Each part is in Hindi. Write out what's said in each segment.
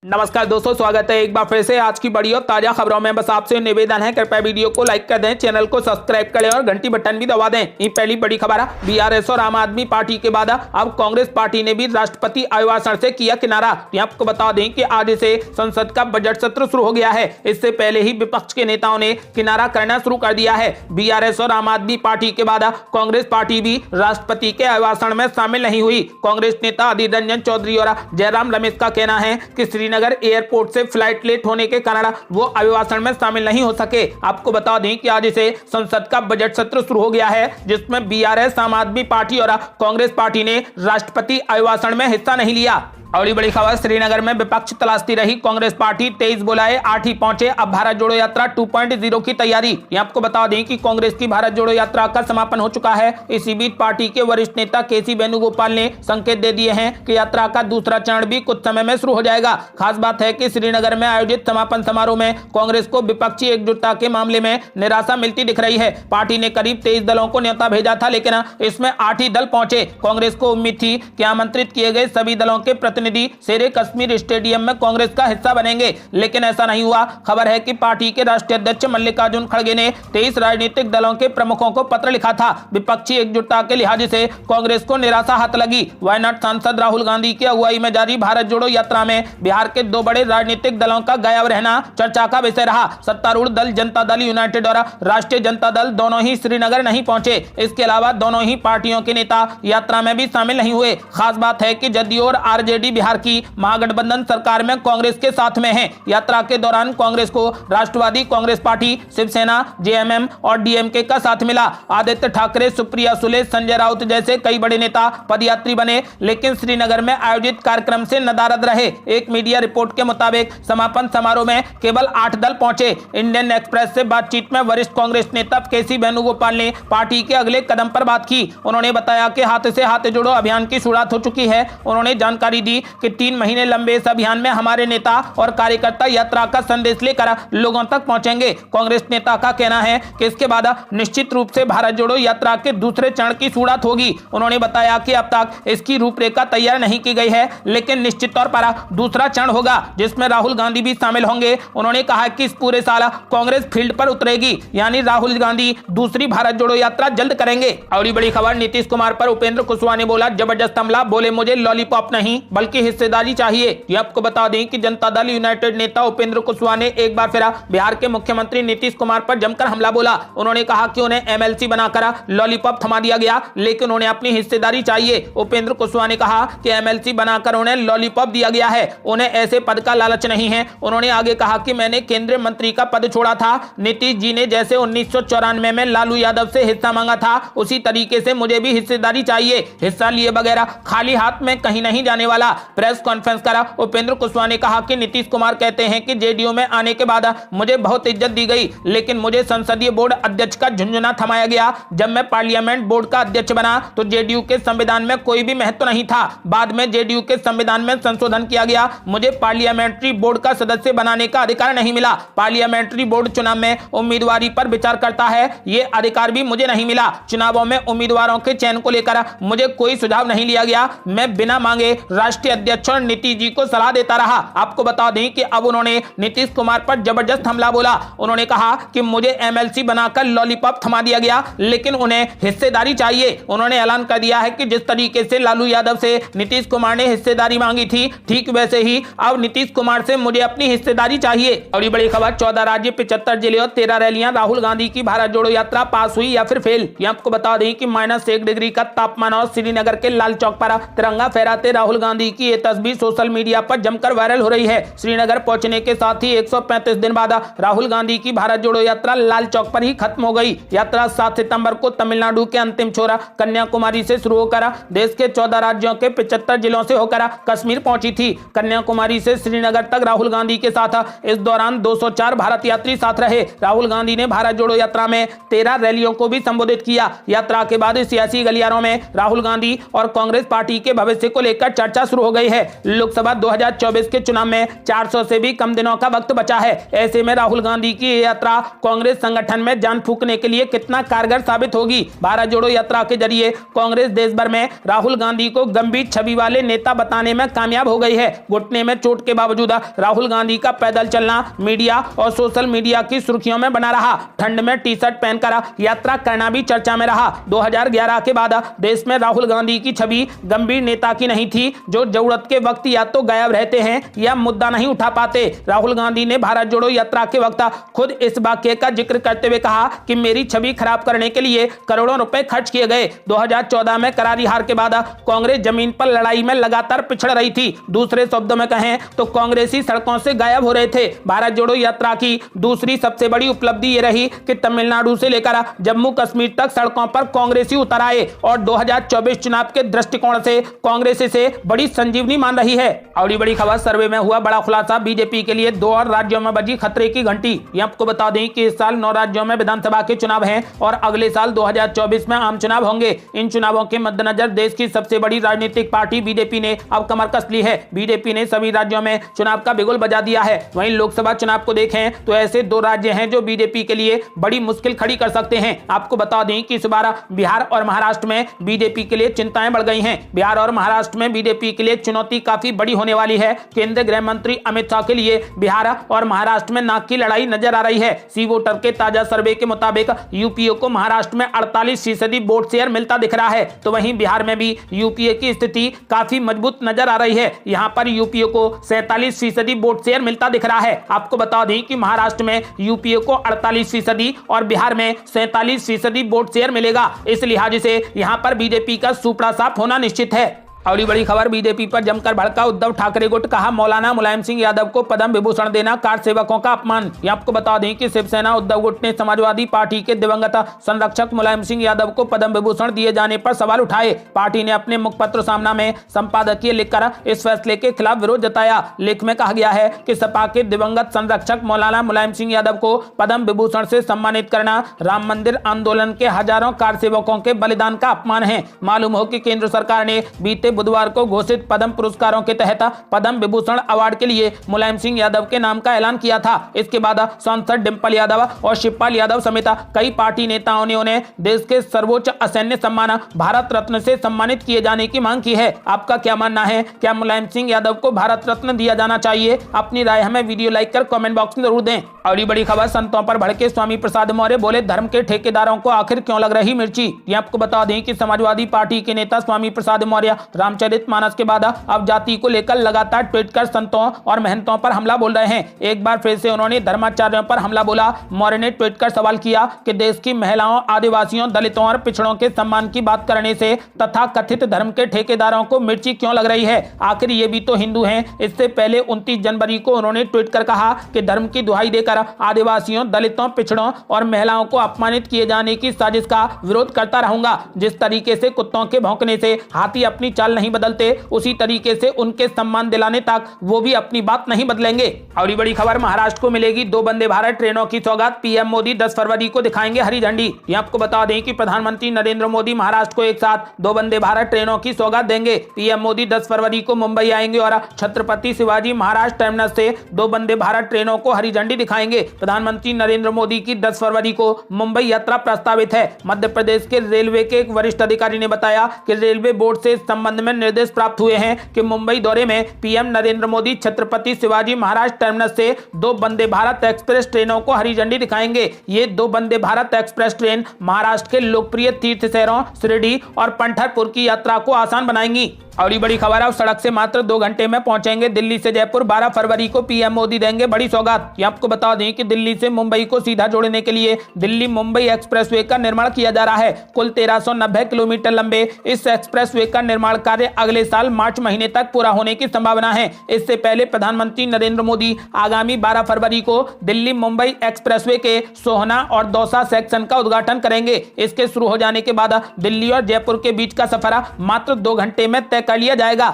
नमस्कार दोस्तों, स्वागत है एक बार फिर से आज की बड़ी और ताजा खबरों में। बस आपसे निवेदन है, कृपया वीडियो को लाइक कर दें, चैनल को सब्सक्राइब करें और घंटी बटन भी दबा दें। ये पहली बड़ी खबर है। बीआरएस और आम आदमी पार्टी के बाद अब कांग्रेस पार्टी ने भी राष्ट्रपति अभिभाषण से किया किनारा। आपको बता दें कि आज से संसद का बजट सत्र शुरू हो गया है। इससे पहले ही विपक्ष के नेताओं ने किनारा करना शुरू कर दिया है। बीआरएस और आम आदमी पार्टी के बाद कांग्रेस पार्टी भी राष्ट्रपति के अभिभाषण में शामिल नहीं हुई। कांग्रेस नेता अधीर रंजन चौधरी और जयराम रमेश का कहना है कि श्रीनगर एयरपोर्ट से फ्लाइट लेट होने के कारण वो अभिभाषण में शामिल नहीं हो सके। आपको बता दें कि आज से संसद का बजट सत्र शुरू हो गया है, जिसमें बीआरएस, आम आदमी पार्टी और कांग्रेस पार्टी ने राष्ट्रपति अभिभाषण में हिस्सा नहीं लिया। और बड़ी खबर, श्रीनगर में विपक्ष तलाशती रही कांग्रेस पार्टी 23 बुलाए 8 ही पहुंचे। अब भारत जोड़ो यात्रा 2.0 की तैयारी। आपको बता दें कि कांग्रेस की भारत जोड़ो यात्रा का समापन हो चुका है। इसी बीच पार्टी के वरिष्ठ नेता केसी वेणुगोपाल ने संकेत दे दिए हैं कि यात्रा का दूसरा चरण भी कुछ समय में शुरू हो जाएगा। खास बात है कि श्रीनगर में आयोजित समापन समारोह में कांग्रेस को विपक्षी एकजुटता के मामले में निराशा मिलती दिख रही है। पार्टी ने करीब 23 दलों को न्योता भेजा था, लेकिन इसमें 8 ही दल पहुंचे। कांग्रेस को उम्मीद थी कि आमंत्रित किए गए सभी दलों के प्रतिनिधि शेरे कश्मीर स्टेडियम में कांग्रेस का हिस्सा बनेंगे, लेकिन ऐसा नहीं हुआ। खबर है कि पार्टी के राष्ट्रीय अध्यक्ष मल्लिकार्जुन खड़गे ने 23 राजनीतिक दलों के प्रमुखों को पत्र लिखा था। विपक्षी एकजुटता के लिहाज से कांग्रेस को निराशा हाथ लगी। वायनाड सांसद राहुल गांधी की अगुवाई में जारी भारत जोड़ो यात्रा में बिहार के 2 बड़े राजनीतिक दलों का गायब रहना चर्चा का विषय रहा। सत्तारूढ़ दल जनता दल यूनाइटेड और राष्ट्रीय जनता दल दोनों ही श्रीनगर नहीं पहुंचे। इसके अलावा दोनों ही पार्टियों के नेता यात्रा में भी शामिल नहीं हुए। खास बात है कि जदयू और आरजेडी बिहार की महागठबंधन सरकार में कांग्रेस के साथ में है। यात्रा के दौरान कांग्रेस को राष्ट्रवादी कांग्रेस पार्टी, शिवसेना, जेएमएम और डीएमके का साथ मिला। आदित्य ठाकरे, सुप्रिया सुले, संजय राउत जैसे कई बड़े नेता पदयात्री बने, लेकिन श्रीनगर में आयोजित कार्यक्रम से नदारद रहे। एक मीडिया रिपोर्ट के मुताबिक समापन समारोह में केवल 8 दल पहुंचे। इंडियन एक्सप्रेस से बातचीत में वरिष्ठ कांग्रेस नेता केसी वेणुगोपाल ने पार्टी के अगले कदम पर बात की। उन्होंने बताया कि हाथ से हाथ जोड़ो अभियान की शुरुआत हो चुकी है। उन्होंने जानकारी दी कि 3 महीने लंबे इस अभियान में हमारे नेता और कार्यकर्ता यात्रा का संदेश लेकर लोगों तक पहुंचेंगे। कांग्रेस नेता का कहना है कि इसके बाद निश्चित रूप से भारत जोड़ो यात्रा के दूसरे चरण की शुरुआत होगी। उन्होंने बताया कि अब तक इसकी रूपरेखा तैयार नहीं की गई है, लेकिन निश्चित तौर पर दूसरा चरण होगा जिसमें राहुल गांधी भी शामिल होंगे। उन्होंने कहा कि इस पूरे साल कांग्रेस फील्ड पर उतरेगी, यानी राहुल गांधी दूसरी भारत जोड़ो यात्रा जल्द करेंगे। और बड़ी खबर, नीतीश कुमार पर उपेंद्र कुशवाहा ने बोला जबरदस्त हमला। बोले मुझे लॉलीपॉप नहीं बल्कि हिस्सेदारी चाहिए। आपको बता दें कि जनता दल यूनाइटेड नेता उपेंद्र कुशवाहा ने एक बार फिर बिहार के मुख्यमंत्री नीतीश कुमार पर जमकर हमला बोला। उन्होंने कहा कि उन्हें एमएलसी बनाकर लॉलीपॉप थमा दिया गया, लेकिन उन्हें अपनी हिस्सेदारी चाहिए। उपेंद्र कुशवाहा ने कहा कि एमएलसी बनाकर उन्हें लॉलीपॉप दिया गया है, उन्हें ऐसे पद का लालच नहीं है। उन्होंने आगे कहा कि मैंने केंद्रीय मंत्री का पद छोड़ा था। नीतीश जी ने जैसे 1994 में लालू यादव से हिस्सा मांगा था, उसी तरीके से मुझे भी हिस्सेदारी चाहिए। हिस्सा लिए बगैर खाली हाथ में कहीं नहीं जाने वाला। प्रेस कॉन्फ्रेंस कर उपेंद्र कुशवाहा ने कहा कि नीतीश कुमार कहते हैं कि जेडीयू में आने के बाद मुझे बहुत इज्जत दी गई, लेकिन मुझे संसदीय बोर्ड अध्यक्ष का झुंझुना थमाया गया। जब मैं पार्लियामेंट बोर्ड का अध्यक्ष बना तो जेडीयू के संविधान में कोई भी महत्व नहीं था। बाद में जेडीयू के संविधान में संशोधन किया गया, मुझे पार्लियामेंट्री बोर्ड का सदस्य बनाने का अधिकार नहीं मिला। पार्लियामेंट्री बोर्ड चुनाव में उम्मीदवारी पर विचार करता है, ये अधिकार भी मुझे नहीं मिला। चुनावों में उम्मीदवारों के चयन को लेकर मुझे कोई सुझाव नहीं लिया गया। मैं बिना मांगे राष्ट्रीय अध्यक्ष और नीतीश जी को सलाह देता रहा। आपको बता दें कि अब उन्होंने नीतीश कुमार पर जबरदस्त हमला बोला। उन्होंने कहा कि मुझे एमएलसी बनाकर लॉलीपॉप थमा दिया गया, लेकिन उन्हें हिस्सेदारी चाहिए। उन्होंने ऐलान कर दिया है कि जिस तरीके से लालू यादव से नीतीश कुमार ने हिस्सेदारी मांगी थी, ठीक वैसे ही अब नीतीश कुमार से मुझे अपनी हिस्सेदारी चाहिए। और बड़ी खबर, 14 राज्य, 75 जिले और 13 रैलियां। राहुल गांधी की भारत जोड़ो यात्रा पास हुई या फिर फेल? आपको बता दें कि -1 डिग्री का तापमान और श्रीनगर के लाल चौक पर तिरंगा फहराते राहुल गांधी की ये तस्वीर सोशल मीडिया पर जमकर वायरल हो रही है। श्रीनगर पहुंचने के साथ ही 135 दिन बाद राहुल गांधी की भारत जोड़ो यात्रा लाल चौक पर ही खत्म हो गई। यात्रा 7 सितंबर को तमिलनाडु के अंतिम छोर कन्याकुमारी से शुरू होकर देश के 14 राज्यों के 75 जिलों से होकर कश्मीर पहुंची थी। कन्याकुमारी से श्रीनगर तक राहुल गांधी के साथ इस दौरान 204 भारत यात्री साथ रहे। राहुल गांधी ने भारत जोड़ो यात्रा में 13 रैलियों को भी संबोधित किया। यात्रा के बाद सियासी गलियारों में राहुल गांधी और कांग्रेस पार्टी के भविष्य को लेकर चर्चा शुरू शुरू हो गई है। लोकसभा 2024 के चुनाव में 400 से भी कम दिनों का वक्त बचा है। ऐसे में राहुल गांधी की ये यात्रा कांग्रेस संगठन में जान फूंकने के लिए कितना कारगर साबित होगी। भारत जोड़ो यात्रा के जरिए कांग्रेस देश भर में राहुल गांधी को गंभीर छवि वाले नेता बताने में कामयाब हो गई है। घुटने में चोट के बावजूद राहुल गांधी का पैदल चलना मीडिया और सोशल मीडिया की सुर्खियों में बना रहा। ठंड में टी शर्ट पहनकर यात्रा करना भी चर्चा में रहा। 2011 के बाद देश में राहुल गांधी की छवि गंभीर नेता की नहीं थी, जो जरूरत के वक्त या तो गायब रहते हैं या मुद्दा नहीं उठा पाते। राहुल गांधी ने भारत जोड़ो यात्रा के वक्त खुद इस वाक्य का जिक्र करते हुए कहा कि मेरी छवि खराब करने के लिए करोड़ों रुपए खर्च किए गए। 2014 में करारी हार के बाद कांग्रेस जमीन पर लड़ाई में लगातार पिछड़ रही थी। दूसरे शब्दों में कहें तो कांग्रेसी सड़कों से गायब हो रहे थे। भारत जोड़ो यात्रा की दूसरी सबसे बड़ी उपलब्धि ये रही कि तमिलनाडु से लेकर जम्मू कश्मीर तक सड़कों पर कांग्रेसी उतर आए और 2024 चुनाव के दृष्टिकोण से कांग्रेस इसे बड़ी संजीवनी मान रही है। और बड़ी खबर, सर्वे में हुआ बड़ा खुलासा, बीजेपी के लिए 2 और राज्यों में बजी खतरे की घंटी। ये आपको बता दें कि इस साल 9 राज्यों में विधानसभा के चुनाव हैं और अगले साल 2024 में आम चुनाव होंगे। इन चुनावों के मद्देनजर देश की सबसे बड़ी राजनीतिक पार्टी बीजेपी ने अब कमर कस ली है। बीजेपी ने सभी राज्यों में चुनाव का बिगुल बजा दिया है। वहीं लोकसभा चुनाव को देखें तो ऐसे 2 राज्य हैं जो बीजेपी के लिए बड़ी मुश्किल खड़ी कर सकते हैं। आपको बता दें कि इस बार बिहार और महाराष्ट्र में बीजेपी के लिए चिंताएं बढ़ गई हैं। बिहार और महाराष्ट्र में बीजेपी के लिए चुनौती काफी बड़ी होने वाली है। केंद्रीय गृह मंत्री अमित शाह के लिए बिहार और महाराष्ट्र में नाक की लड़ाई नजर आ रही है। सी वोटर के ताजा सर्वे के मुताबिक यूपीए को महाराष्ट्र में 48% वोट शेयर मिलता दिख रहा है, तो वहीं बिहार में भी यूपीए की स्थिति काफी मजबूत नजर आ रही है। यहां पर यूपीए को 47% वोट शेयर मिलता दिख रहा है। आपको बता दें कि महाराष्ट्र में यूपीए को 48% और बिहार में 47% वोट शेयर मिलेगा। इस लिहाज से यहां पर बीजेपी का सुपड़ा साफ होना निश्चित है। अगली बड़ी खबर, बीजेपी पर जमकर भड़का उद्धव ठाकरे गुट, कहा मौलाना मुलायम सिंह यादव को पद्म विभूषण देना कार सेवकों का अपमान। ये आपको बता दें कि शिवसेना उद्धव गुट ने समाजवादी पार्टी के दिवंगत संरक्षक मुलायम सिंह यादव को पद्म विभूषण दिए जाने पर सवाल उठाए। पार्टी ने अपने मुखपत्र सामना में संपादकीय लिखकर इस फैसले के खिलाफ विरोध जताया। लेख में कहा गया है कि सपा के दिवंगत संरक्षक मौलाना मुलायम सिंह यादव को पद्म विभूषण से सम्मानित करना राम मंदिर आंदोलन के हजारों कार सेवकों के बलिदान का अपमान है। मालूम हो कि केंद्र सरकार ने बीते बुधवार को घोषित पद्म पुरस्कारों के तहत पद्म विभूषण अवार्ड के लिए मुलायम सिंह यादव के नाम का ऐलान किया था। इसके बाद सांसद डिंपल यादव और शिवपाल यादव समेत कई पार्टी नेताओं ने उन्हें देश के सर्वोच्च असैन्य सम्मान भारत रत्न से सम्मानित किए जाने की मांग की है। आपका क्या मानना है? क्या मुलायम सिंह यादव को भारत रत्न दिया जाना चाहिए? अपनी राय हमें वीडियो लाइक कर कमेंट बॉक्स में जरूर दें। अगली बड़ी खबर, संतों पर भड़के स्वामी प्रसाद मौर्य, बोले धर्म के ठेकेदारों को आखिर क्यों लग रही मिर्ची। ये आपको बता दें कि समाजवादी पार्टी के नेता स्वामी प्रसाद मौर्य रामचरितमानस के बाद अब जाति को लेकर लगातार ट्वीट कर संतों और महंतों पर हमला बोल रहे हैं। एक बार फिर से उन्होंने धर्माचार्यों पर हमला बोला। मौर्य ने ट्वीट कर सवाल किया कि देश की महिलाओं, आदिवासियों, दलितों और पिछड़ों के सम्मान की बात करने से तथा कथित धर्म के ठेकेदारों को मिर्ची क्यों लग रही है। आखिर ये भी तो हिंदू हैं। इससे पहले 29 जनवरी को उन्होंने ट्वीट कर कहा कि धर्म की दुहाई देकर आदिवासियों, दलितों, पिछड़ों और महिलाओं को अपमानित किए जाने की साजिश का विरोध करता रहूंगा। जिस तरीके से कुत्तों के भौंकने से हाथी अपनी चाल नहीं बदलते, उसी तरीके से उनके सम्मान दिलाने तक वो भी अपनी बात नहीं बदलेंगे। अगली बड़ी खबर, महाराष्ट्र को मिलेगी 2 वंदे भारत ट्रेनों की सौगात, पीएम मोदी 10 फरवरी को दिखाएंगे हरी झंडी। ये आपको बता दें कि प्रधानमंत्री नरेंद्र मोदी महाराष्ट्र को एक साथ 2 वंदे भारत ट्रेनों की सौगात देंगे। पीएम मोदी 10 फरवरी को मुंबई आएंगे और छत्रपति शिवाजी महाराज टर्मिनस से 2 वंदे भारत ट्रेनों को हरी झंडी दिखाएंगे। प्रधानमंत्री नरेंद्र मोदी की 10 फरवरी को मुंबई यात्रा प्रस्तावित है। मध्य प्रदेश के रेलवे के एक वरिष्ठ अधिकारी ने बताया कि रेलवे बोर्ड से इस संबंध में निर्देश प्राप्त हुए हैं कि मुंबई दौरे में पीएम नरेंद्र मोदी छत्रपति शिवाजी महाराज टर्मिनस से 2 वंदे भारत एक्सप्रेस ट्रेनों को हरी झंडी दिखाएंगे। ये 2 वंदे भारत एक्सप्रेस ट्रेन महाराष्ट्र के लोकप्रिय तीर्थ शहरों शिरडी और पंढरपुर की यात्रा को आसान बनाएंगी। और बड़ी खबर, अब सड़क से मात्र 2 घंटे में पहुंचेंगे दिल्ली से जयपुर। 12 फरवरी को पीएम मोदी देंगे बड़ी सौगात। ये आपको बता दें कि दिल्ली से मुंबई को सीधा जोड़ने के लिए दिल्ली मुंबई एक्सप्रेसवे का निर्माण किया जा रहा है। कुल 1390 किलोमीटर लंबे इस एक्सप्रेसवे का निर्माण कार्य अगले साल मार्च महीने तक पूरा होने की संभावना है। इससे पहले प्रधानमंत्री नरेंद्र मोदी आगामी 12 फरवरी को दिल्ली मुंबई एक्सप्रेसवे के सोहना और दौसा सेक्शन का उद्घाटन करेंगे। इसके शुरू हो जाने के बाद दिल्ली और जयपुर के बीच का सफर मात्र 2 घंटे में तय कर लिया जाएगा।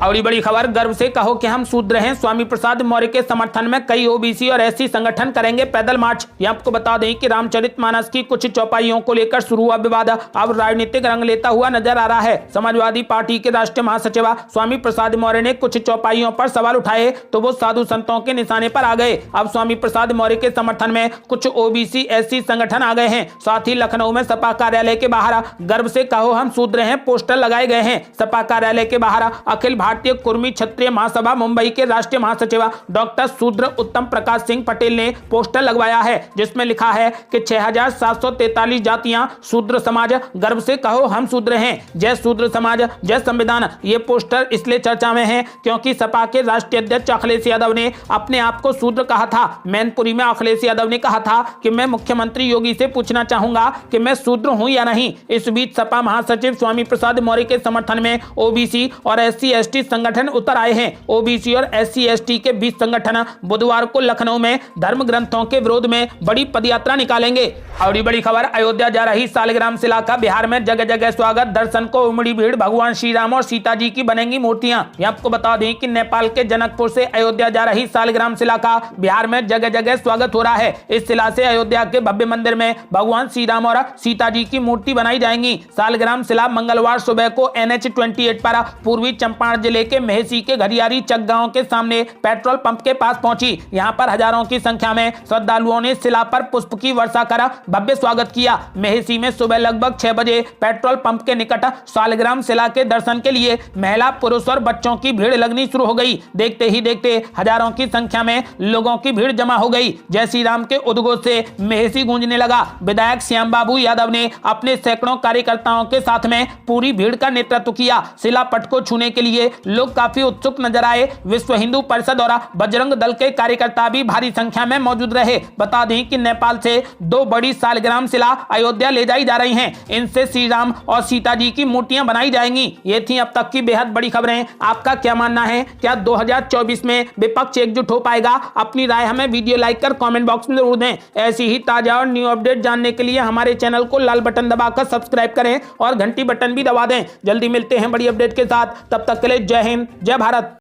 और बड़ी खबर, गर्व से कहो कि हम शूद्र हैं। स्वामी प्रसाद मौर्य के समर्थन में कई ओबीसी और एससी संगठन करेंगे पैदल मार्च। ये आपको बता दें कि रामचरितमानस की कुछ चौपाइयों को लेकर शुरू हुआ विवाद अब राजनीतिक रंग लेता हुआ नजर आ रहा है। समाजवादी पार्टी के राष्ट्रीय महासचिव स्वामी प्रसाद मौर्य ने कुछ चौपाइयों पर सवाल उठाए तो वो साधु संतों के निशाने पर आ गए। अब स्वामी प्रसाद मौर्य के समर्थन में कुछ ओबीसी एससी संगठन आ गए हैं। साथ ही लखनऊ में सपा कार्यालय के बाहर गर्व से कहो हम शूद्र हैं पोस्टर लगाए गए हैं। सपा कार्यालय के बाहर अखिल भारतीय कुर्मी क्षत्रिय महासभा मुंबई के राष्ट्रीय महासचिव डॉक्टर शूद्र उत्तम प्रकाश सिंह पटेल ने पोस्टर लगवाया है जिसमें लिखा है कि 6743 जातियां शूद्र समाज, गर्व से कहो हम शूद्र हैं, जय शूद्र समाज, जय संविधान। ये पोस्टर इसलिए चर्चा में है क्योंकि सपा के राष्ट्रीय अध्यक्ष अखिलेश यादव ने अपने आप को शूद्र कहा था। मैनपुरी में अखिलेश यादव ने कहा था कि मैं मुख्यमंत्री योगी से पूछना चाहूंगा कि मैं शूद्र हूं या नहीं। इस बीच सपा महासचिव स्वामी प्रसाद मौर्य के समर्थन में ओबीसी और एससी एसटी संगठन उतर आए हैं। ओबीसी और एससी एसटी के 20 संगठन बुधवार को लखनऊ में धर्म ग्रंथों के विरोध में बड़ी पदयात्रा निकालेंगे। और बड़ी खबर, अयोध्या जा रही सालिग्राम शिला का बिहार में जगह जगह स्वागत, दर्शन को उमड़ी भीड़, भगवान श्री राम और सीता जी की बनेंगी मूर्तियां। ये आपको बता दें कि नेपाल के जनकपुर से अयोध्या जा रही सालिग्राम शिला का बिहार में जगह जगह स्वागत हो रहा है। इस शिला से अयोध्या के भव्य मंदिर में भगवान श्री राम और सीता जी की मूर्ति बनाई जाएंगी। सालिग्राम शिला मंगलवार सुबह को NH-28 पर पूर्वी चंपारण जिले के मेहसी के घरियारी चक गांव के सामने पेट्रोल पंप के पास पहुंची। यहां पर हजारों की संख्या में श्रद्धालुओं ने शिला पर पुष्प की वर्षा कर भव्य स्वागत किया। मेहसी में सुबह लगभग 6 बजे पेट्रोल पंप के निकट सालिग्राम शिला के दर्शन के लिए महिला, पुरुष और बच्चों की भीड़ लगनी शुरू हो गई। देखते ही देखते हजारों की संख्या में लोगों की भीड़ जमा हो गई। जय श्री राम के उद्घोष से मेहसी गूंजने लगा। विधायक श्याम बाबू यादव ने अपने सैकड़ों कार्यकर्ताओं के साथ में पूरी भीड़ का नेतृत्व किया। शिला पट को छूने के लिए लोग काफी उत्सुक नजर आए। विश्व हिंदू परिषद और बजरंग दल के कार्यकर्ता भी भारी संख्या में मौजूद रहे। बता दें कि नेपाल से 2 बड़ी सालिग्राम शिला अयोध्या ले जाई जा रही हैं। इनसे श्री राम और सीता जी की मूर्तियां बनाई जाएंगी। ये थी अब तक की बेहद बड़ी खबरें। आपका क्या मानना है? क्या 2024 में विपक्ष एकजुट हो पाएगा? अपनी राय हमें वीडियो लाइक कर कमेंट बॉक्स में जरूर दें। ऐसी ही ताजा और न्यू अपडेट जानने के लिए हमारे चैनल को लाल बटन दबाकर सब्सक्राइब करें और घंटी बटन भी दबा दें। जल्दी मिलते हैं बड़ी अपडेट के साथ। तब तक के लिए जय हिंद, जय भारत।